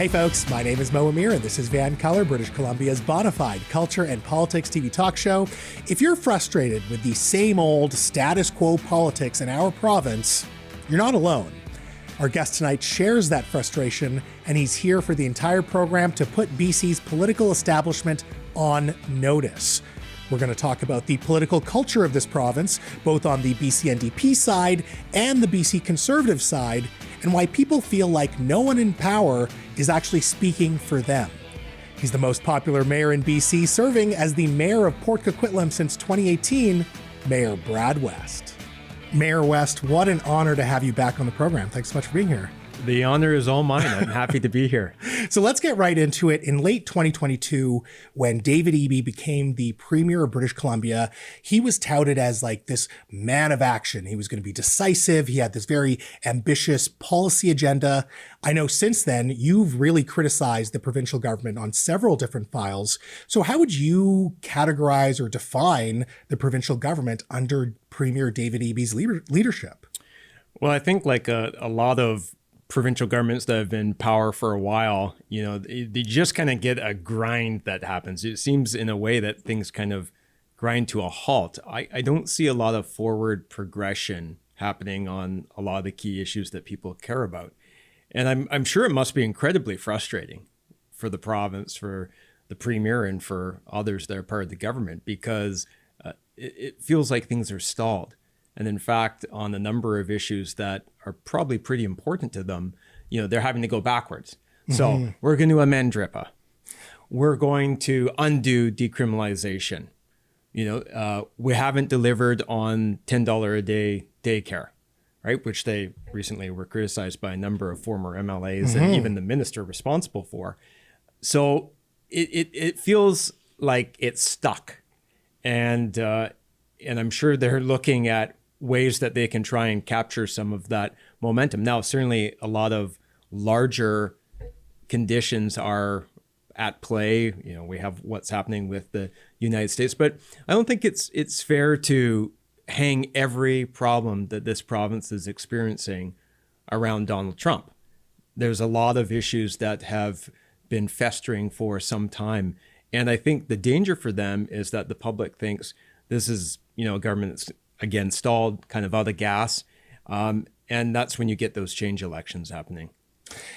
Hey folks, my name is Mo Amir and this is VANCOLOUR, British Columbia's bona fide culture and politics TV talk show. If you're frustrated with the same old status quo politics in our province, you're not alone. Our guest tonight shares that frustration, and he's here for the entire program to put BC's political establishment on notice. We're going to talk about the political culture of this province, both on the BC NDP side and the BC Conservative side, and why people feel like no one in power is actually speaking for them. He's the most popular mayor in BC, serving as the mayor of Port Coquitlam since 2018, Mayor Brad West. Mayor West, what an honor to have you back on the program. Thanks so much for being here. The honor is all mine. I'm happy to be here. So let's get right into it. In late 2022, when David Eby became the Premier of British Columbia, he was touted as like this man of action. He was going to be decisive. He had this very ambitious policy agenda. I know since then, you've really criticized the provincial government on several different files. So how would you categorize or define the provincial government under Premier David Eby's leadership? Well, I think like a lot of provincial governments that have been in power for a while, you know, they just kind of get a grind that happens. It seems in a way that things kind of grind to a halt. I don't see a lot of forward progression happening on a lot of the key issues that people care about. And I'm sure it must be incredibly frustrating for the province, for the premier, and for others that are part of the government, because it feels like things are stalled. And in fact, on a number of issues that are probably pretty important to them, you know, they're having to go backwards. Mm-hmm. So we're going to amend DRIPA. We're going to undo decriminalization. You know, we haven't delivered on $10 a day daycare, right? Which they recently were criticized by a number of former MLAs and even the minister responsible for. So it feels like it's stuck. And I'm sure they're looking at ways that they can try and capture some of that momentum. Now, certainly a lot of larger conditions are at play. You know, we have what's happening with the United States, but I don't think it's fair to hang every problem that this province is experiencing around Donald Trump. There's a lot of issues that have been festering for some time. And I think the danger for them is that the public thinks this is, you know, a government that's, again, stalled, kind of out of gas. And that's when you get those change elections happening.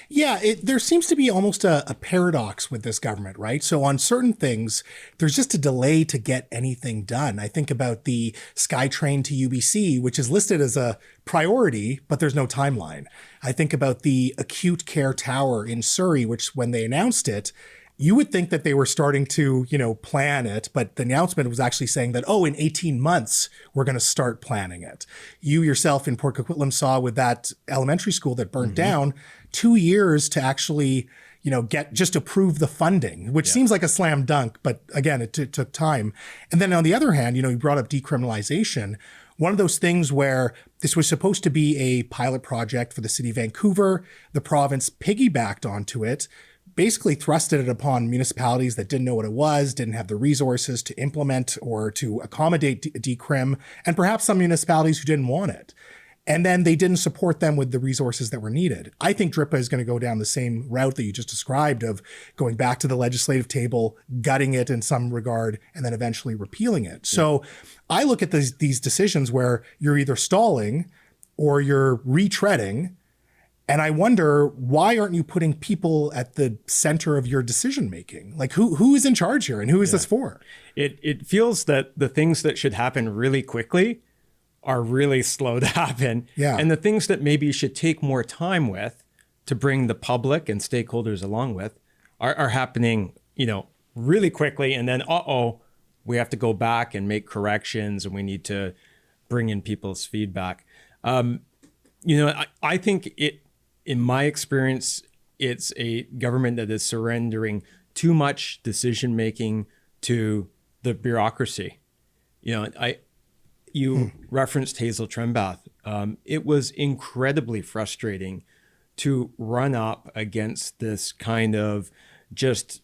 Yeah, there seems to be almost a paradox with this government, right? So on certain things, there's just a delay to get anything done. I think about the SkyTrain to UBC, which is listed as a priority, but there's no timeline. I think about the acute care tower in Surrey, which when they announced it, you would think that they were starting to, you know, plan it, but the announcement was actually saying that, in 18 months, we're going to start planning it. You yourself in Port Coquitlam saw with that elementary school that burnt down, 2 years to actually, you know, approve the funding, which seems like a slam dunk, but again, it took time. And then on the other hand, you know, you brought up decriminalization. One of those things where this was supposed to be a pilot project for the city of Vancouver, the province piggybacked onto it, basically thrusted it upon municipalities that didn't know what it was, didn't have the resources to implement or to accommodate decrim, and perhaps some municipalities who didn't want it. And then they didn't support them with the resources that were needed. I think DRIPA is going to go down the same route that you just described of going back to the legislative table, gutting it in some regard, and then eventually repealing it. Yeah. So I look at these decisions where you're either stalling or you're retreading. And I wonder, why aren't you putting people at the center of your decision making? Like who is in charge here and who is this for? It feels that the things that should happen really quickly are really slow to happen. Yeah. And the things that maybe you should take more time with to bring the public and stakeholders along with are happening, you know, really quickly. And then, we have to go back and make corrections and we need to bring in people's feedback. You know, I think in my experience, it's a government that is surrendering too much decision-making to the bureaucracy. You know, you referenced Hazel Trembath. It was incredibly frustrating to run up against this kind of just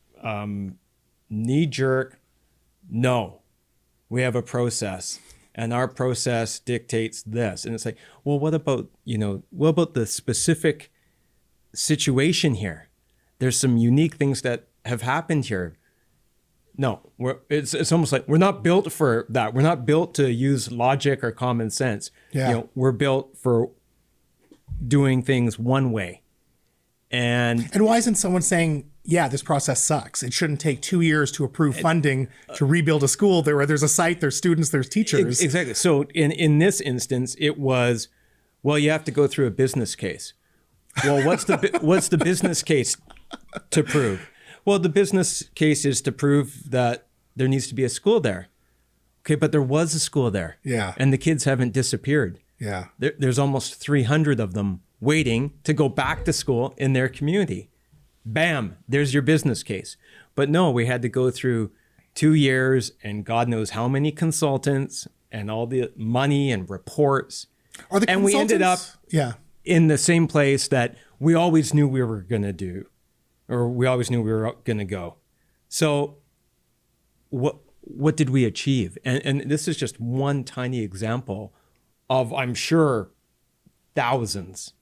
knee-jerk, no, we have a process. And our process dictates this. And it's like, well, what about the specific situation here there's some unique things that have happened here. No, it's almost like we're not built for that. We're not built to use logic or common sense. Yeah. We're built for doing things one way. And why isn't someone saying, yeah, this process sucks? It shouldn't take 2 years to approve funding to rebuild a school where there's a site, there's students, there's teachers. Exactly. So in this instance, it was, well, you have to go through a business case. Well, what's the business case to prove? Well, the business case is to prove that there needs to be a school there. Okay, but there was a school there. Yeah. And the kids haven't disappeared. Yeah. There's almost 300 of them waiting to go back to school in their community. Bam, there's your business case. But no, we had to go through 2 years and God knows how many consultants and all the money and reports. And we ended up in the same place that we always knew we were going to do, or we always knew we were going to go. So what did we achieve? And this is just one tiny example of, I'm sure, thousands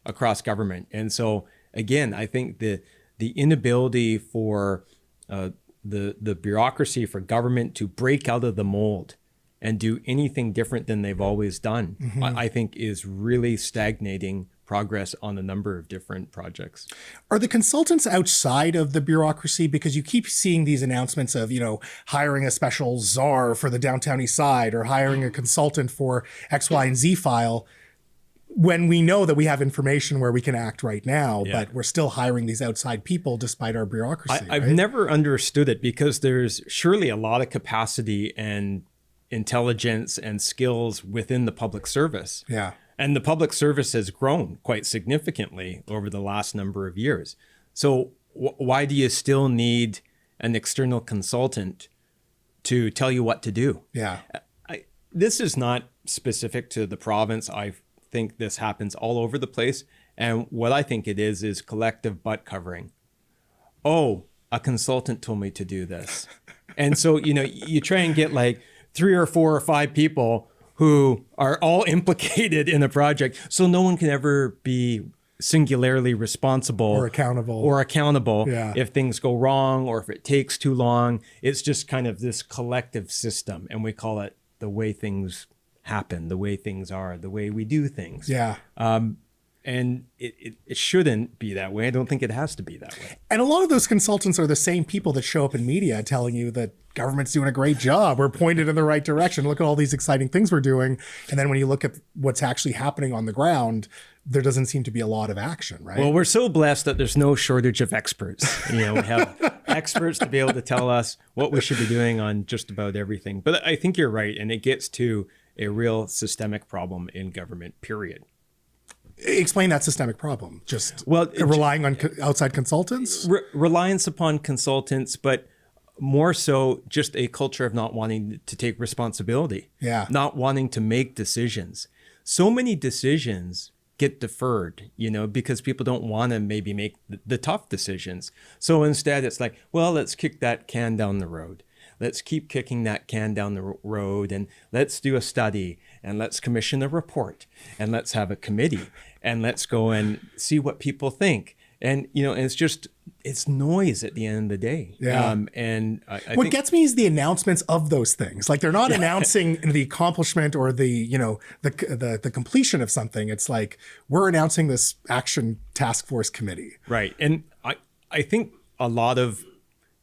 across government. And so, again, I think the inability for the bureaucracy, for government to break out of the mold and do anything different than they've always done, I think is really stagnating progress on a number of different projects. Are the consultants outside of the bureaucracy? Because you keep seeing these announcements of, hiring a special czar for the downtown east side or hiring a consultant for X, Y, and Z file, when we know that we have information where we can act right now, but we're still hiring these outside people despite our bureaucracy. I've never understood it, because there's surely a lot of capacity and intelligence and skills within the public service. Yeah. And the public service has grown quite significantly over the last number of years. So why do you still need an external consultant to tell you what to do? Yeah. This is not specific to the province. I think this happens all over the place. And what I think it is collective butt covering. Oh, a consultant told me to do this. And so, you try and get like 3 or 4 or 5 people who are all implicated in a project, so no one can ever be singularly responsible or accountable if things go wrong or if it takes too long. It's just kind of this collective system, and we call it the way things happen, the way things are, the way we do things. Yeah. And it shouldn't be that way. I don't think it has to be that way. And a lot of those consultants are the same people that show up in media telling you that government's doing a great job. We're pointed in the right direction. Look at all these exciting things we're doing. And then when you look at what's actually happening on the ground, there doesn't seem to be a lot of action, right? Well, we're so blessed that there's no shortage of experts. We have experts to be able to tell us what we should be doing on just about everything. But I think you're right. And it gets to a real systemic problem in government, period. Explain that systemic problem. Just relying on outside consultants? Reliance upon consultants, but more so just a culture of not wanting to take responsibility. Yeah. Not wanting to make decisions. So many decisions get deferred, because people don't want to maybe make the tough decisions. So instead it's like, well, let's kick that can down the road. Let's keep kicking that can down the road, and let's do a study, and let's commission a report, and let's have a committee, and let's go and see what people think. And, it's noise at the end of the day. Yeah. And what think gets me is the announcements of those things. Like, they're not announcing the accomplishment or the completion of something. It's like, we're announcing this action task force committee. Right. And I think a lot of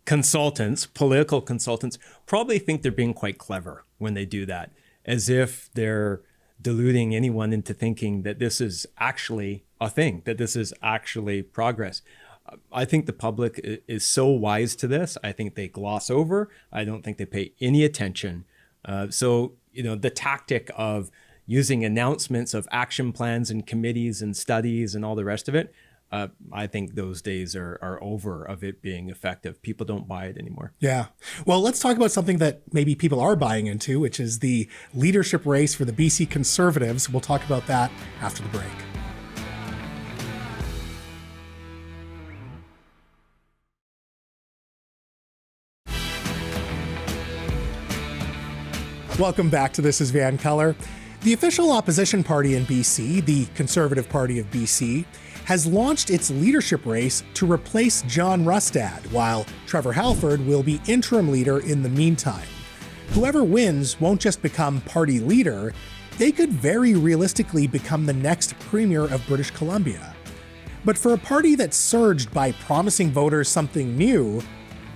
consultants, political consultants, probably think they're being quite clever when they do that, as if they're deluding anyone into thinking that this is actually a thing, that this is actually progress. I think the public is so wise to this. I think they gloss over. I don't think they pay any attention. So the tactic of using announcements of action plans and committees and studies and all the rest of it, I think those days are over of it being effective. People don't buy it anymore. Yeah. Well, let's talk about something that maybe people are buying into, which is the leadership race for the BC Conservatives. We'll talk about that after the break. Welcome back to This is VANCOLOUR. The official opposition party in BC, the Conservative Party of BC, has launched its leadership race to replace John Rustad, while Trevor Halford will be interim leader in the meantime. Whoever wins won't just become party leader, they could very realistically become the next premier of British Columbia. But for a party that surged by promising voters something new,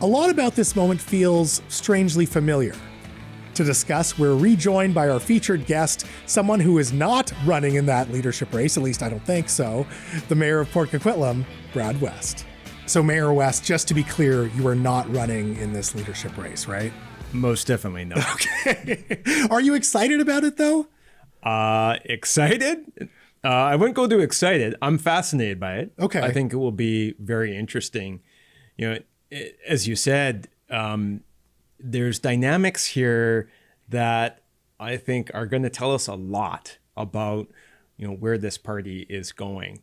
a lot about this moment feels strangely familiar. To discuss, we're rejoined by our featured guest, someone who is not running in that leadership race, at least I don't think so, the mayor of Port Coquitlam, Brad West. So Mayor West, just to be clear, you are not running in this leadership race, right? Most definitely not. Okay. Are you excited about it though? Excited? I wouldn't go too excited. I'm fascinated by it. Okay. I think it will be very interesting. As you said, there's dynamics here that I think are going to tell us a lot about, where this party is going.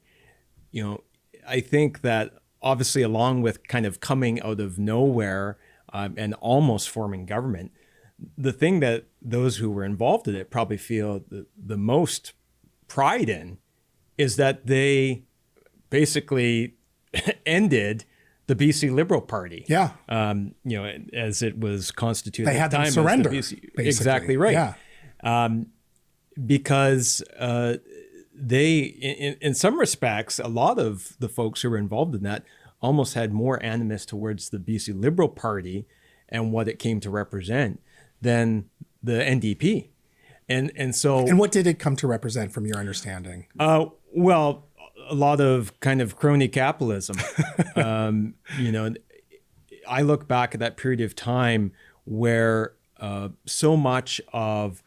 I think that obviously along with kind of coming out of nowhere and almost forming government, the thing that those who were involved in it probably feel the most pride in is that they basically ended the BC Liberal Party. Yeah. As it was constituted. They at had the them time surrender. as the BC. Basically. Exactly right. Yeah. Because they, in some respects, a lot of the folks who were involved in that almost had more animus towards the BC Liberal Party and what it came to represent than the NDP. And so... And what did it come to represent from your understanding? Well, a lot of kind of crony capitalism. I look back at that period of time where so much of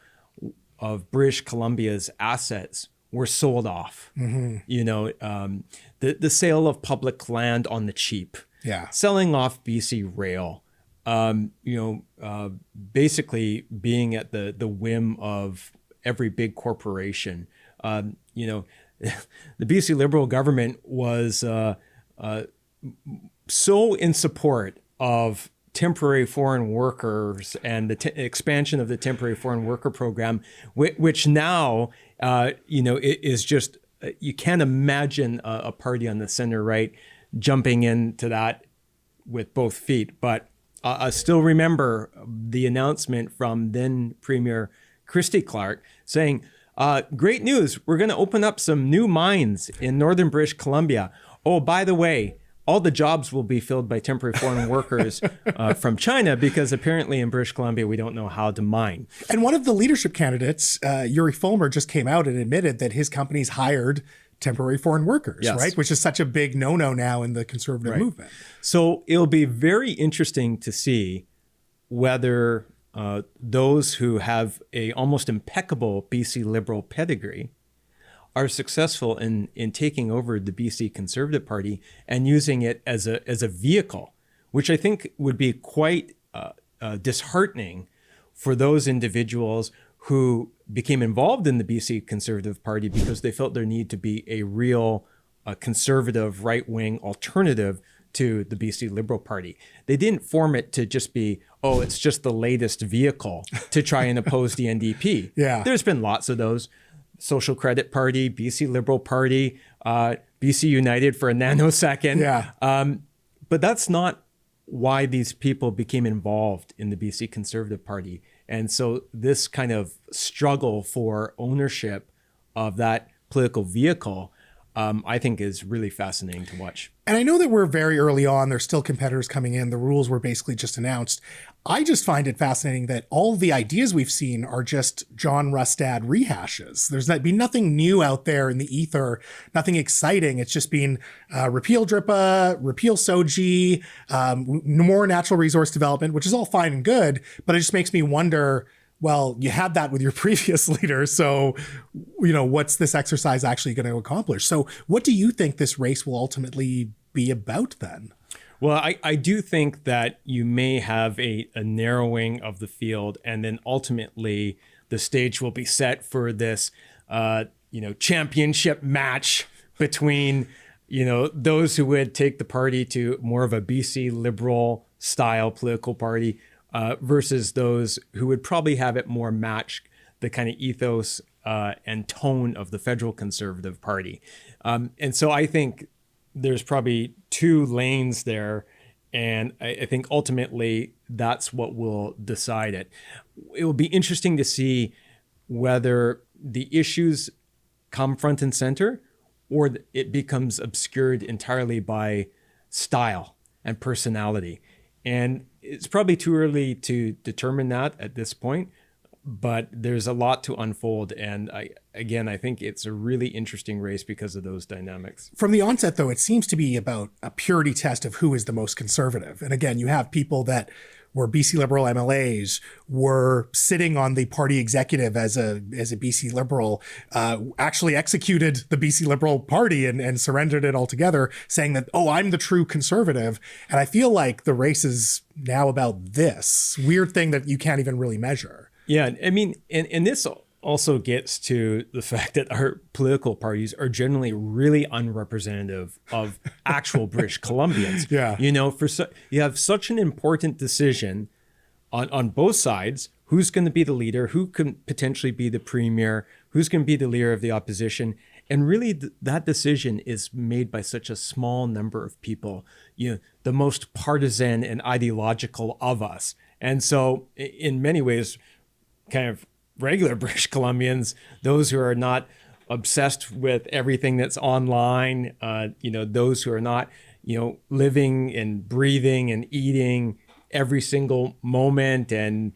British Columbia's assets were sold off. Mm-hmm. The sale of public land on the cheap. Yeah. Selling Selling off BC Rail. Basically being at the whim of every big corporation. The BC Liberal government was so in support of temporary foreign workers and the expansion of the temporary foreign worker program, which now, it is just, you can't imagine a party on the center right jumping into that with both feet. But I still remember the announcement from then Premier Christy Clark saying, great news, we're going to open up some new mines in northern British Columbia. Oh, by the way, all the jobs will be filled by temporary foreign workers from China because apparently in British Columbia, we don't know how to mine. And one of the leadership candidates, Yuri Fulmer, just came out and admitted that his company's hired temporary foreign workers, Yes. right? Which is such a big no-no now in the conservative movement. So it'll be very interesting to see whether those who have a almost impeccable BC Liberal pedigree are successful in taking over the BC Conservative Party and using it as a vehicle, which I think would be quite disheartening for those individuals who became involved in the BC Conservative Party because they felt there needed to be a real conservative right-wing alternative to the BC Liberal Party. They didn't form it to just be, it's just the latest vehicle to try and oppose the NDP. Yeah. There's been lots of those. Social Credit Party, BC Liberal Party, BC United for a nanosecond. Yeah. But that's not why these people became involved in the BC Conservative Party. And so this kind of struggle for ownership of that political vehicle, I think is really fascinating to watch. And I know that we're very early on. There's still competitors coming in. The rules were basically just announced. I just find it fascinating that all the ideas we've seen are just John Rustad rehashes. There's been nothing new out there in the ether, nothing exciting. It's just been repeal DRIPA, repeal SOGI, more natural resource development, which is all fine and good. But it just makes me wonder, well, you had that with your previous leader. So, what's this exercise actually going to accomplish? So what do you think this race will ultimately be about then? Well, I do think that you may have a narrowing of the field, and then ultimately the stage will be set for this, championship match between, those who would take the party to more of a BC Liberal style political party versus those who would probably have it more match the kind of ethos and tone of the federal Conservative Party. And so I think there's probably two lanes there. And I think ultimately that's what will decide it. It will be interesting to see whether the issues come front and center or it becomes obscured entirely by style and personality. And it's probably too early to determine that at this point, but there's a lot to unfold. And I think it's a really interesting race because of those dynamics. From the onset, though, it seems to be about a purity test of who is the most conservative. And again, you have people that were BC Liberal MLAs, were sitting on the party executive as a BC Liberal, actually executed the BC Liberal Party and surrendered it altogether, saying that, oh, I'm the true conservative. And I feel like the race is now about this weird thing that you can't even really measure. Yeah, I mean, and this also gets to the fact that our political parties are generally really unrepresentative of actual British Columbians. Yeah. You know, you have such an important decision on both sides. Who's going to be the leader? Who can potentially be the premier? Who's going to be the leader of the opposition? And really, that decision is made by such a small number of people, you know, the most partisan and ideological of us. And so in many ways, kind of regular British Columbians, those who are not obsessed with everything that's online, you know, those who are not, you know, living and breathing and eating every single moment, and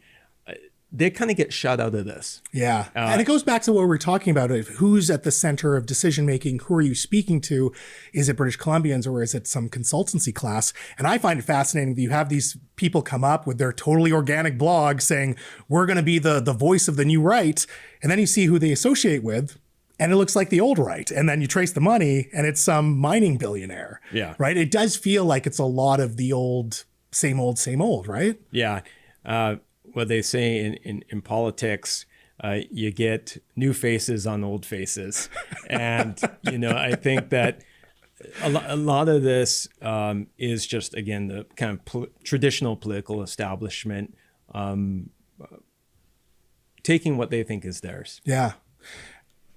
they kind of get shut out of this. Yeah. And it goes back to what we're talking about. Who's at the center of decision making? Who are you speaking to? Is it British Columbians or is it some consultancy class? And I find it fascinating that you have these people come up with their totally organic blog saying, we're going to be the voice of the new right. And then you see who they associate with, and it looks like the old right. And then you trace the money and it's some mining billionaire. Yeah. Right. It does feel like it's a lot of the old, same old, right? Yeah. What they say in politics, you get new faces on old faces. And, you know, I think that a lot of this is just, again, the kind of traditional political establishment taking what they think is theirs. Yeah.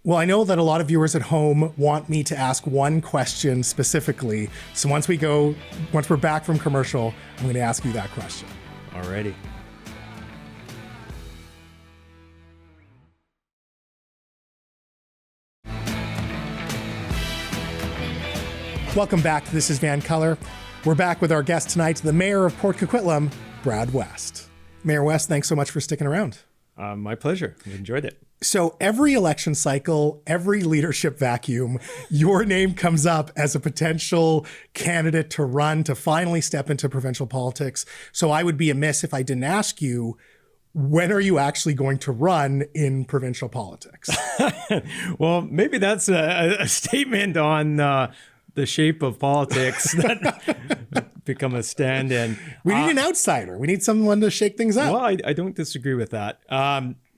Well, I know that a lot of viewers at home want me to ask one question specifically. So once we're back from commercial, I'm going to ask you that question. Alrighty. Welcome back to This is VANCOLOUR. We're back with our guest tonight, the Mayor of Port Coquitlam, Brad West. Mayor West, thanks so much for sticking around. My pleasure. I enjoyed it. So every election cycle, every leadership vacuum, your name comes up as a potential candidate to run, to finally step into provincial politics. So I would be amiss if I didn't ask you, when are you actually going to run in provincial politics? Well, maybe that's a statement on the shape of politics that become a stand-in. We need an outsider. We need someone to shake things up. Well, I don't disagree with that.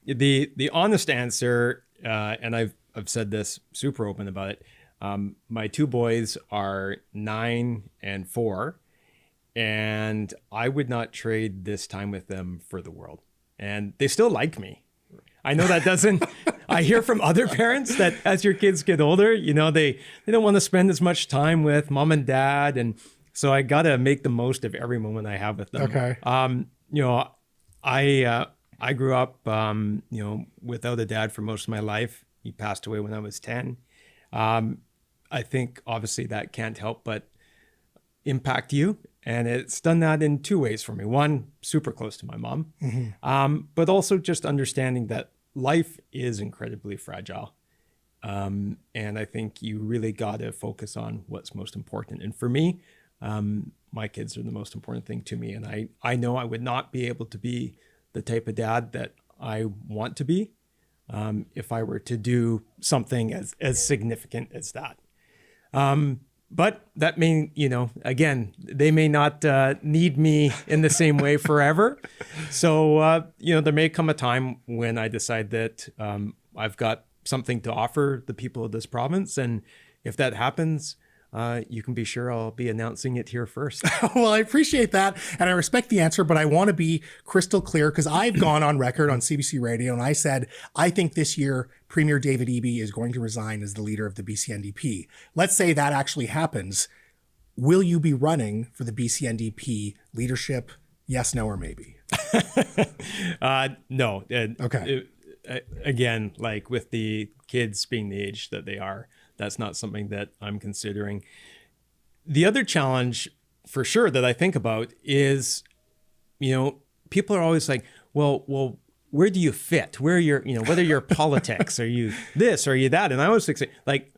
The honest answer, and I've said this super open about it. My two boys are 9 and 4, and I would not trade this time with them for the world. And they still like me. I know that doesn't, I hear from other parents that as your kids get older, you know, they don't want to spend as much time with mom and dad. And so I got to make the most of every moment I have with them. Okay. You know, I grew up, you know, without a dad for most of my life. He passed away when I was 10. I think obviously that can't help but impact you. And it's done that in two ways for me. One, super close to my mom, but also just understanding that life is incredibly fragile. And I think you really got to focus on what's most important. And for me, my kids are the most important thing to me. And I know I would not be able to be the type of dad that I want to be if I were to do something as significant as that. But that may, you know, again, they may not need me in the same way forever. So, you know, there may come a time when I decide that I've got something to offer the people of this province. And if that happens, you can be sure I'll be announcing it here first. Well, I appreciate that. And I respect the answer, but I want to be crystal clear because I've gone on record on CBC Radio and I said, I think this year Premier David Eby is going to resign as the leader of the BC NDP. Let's say that actually happens. Will you be running for the BC NDP leadership? Yes, no, or maybe? No. Okay. Again, like with the kids being the age that they are, that's not something that I'm considering. The other challenge for sure that I think about is, people are always like, well, where do you fit? Where you're, whether you're politics, are you this, or are you that? And I always say, like,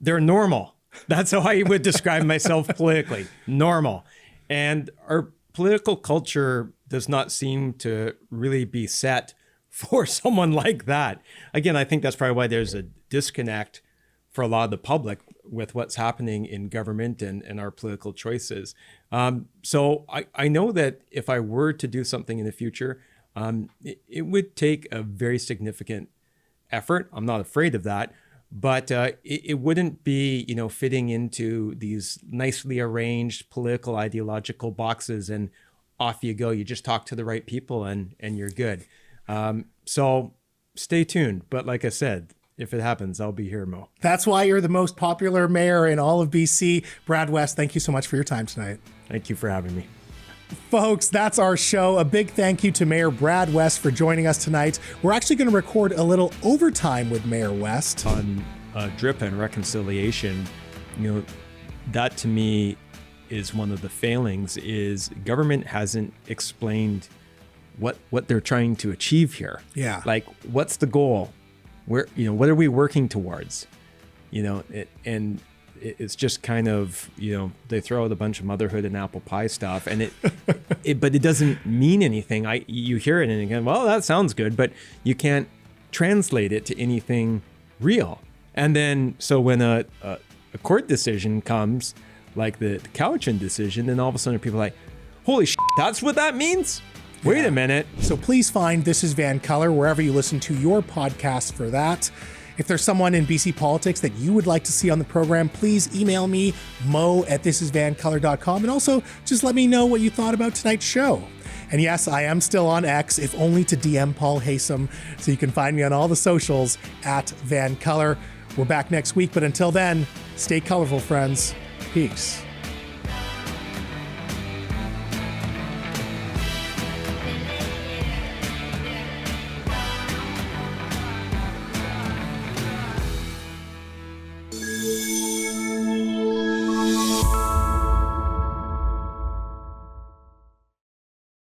they're normal. That's how I would describe myself politically, normal. And our political culture does not seem to really be set for someone like that. Again, I think that's probably why there's a disconnect for a lot of the public with what's happening in government and our political choices. So I know that if I were to do something in the future, it would take a very significant effort. I'm not afraid of that, but it wouldn't be, fitting into these nicely arranged political ideological boxes and off you go. You just talk to the right people and you're good. So stay tuned. But like I said, if it happens, I'll be here, Mo. That's why you're the most popular mayor in all of BC. Brad West, thank you so much for your time tonight. Thank you for having me. Folks, that's our show. A big thank you to Mayor Brad West for joining us tonight. We're actually going to record a little overtime with Mayor West. On DRIPA and reconciliation, that to me is one of the failings, is government hasn't explained what they're trying to achieve here. Yeah. Like, what's the goal? Where, what are we working towards? It's just kind of, they throw out a bunch of motherhood and apple pie stuff, and but it doesn't mean anything. You hear it and again, well, that sounds good, but you can't translate it to anything real. And then, so when a court decision comes, like the Coquitlam decision, then all of a sudden people are like, holy shit, that's what that means? Wait a minute. So please find This Is VANCOLOUR wherever you listen to your podcast for that. If there's someone in BC politics that you would like to see on the program, please email me, mo@thisisvancolour.com, and also just let me know what you thought about tonight's show. And yes, I am still on X, if only to DM Paul Haysom, so you can find me on all the socials @VANCOLOUR. We're back next week, but until then, stay colorful, friends. Peace.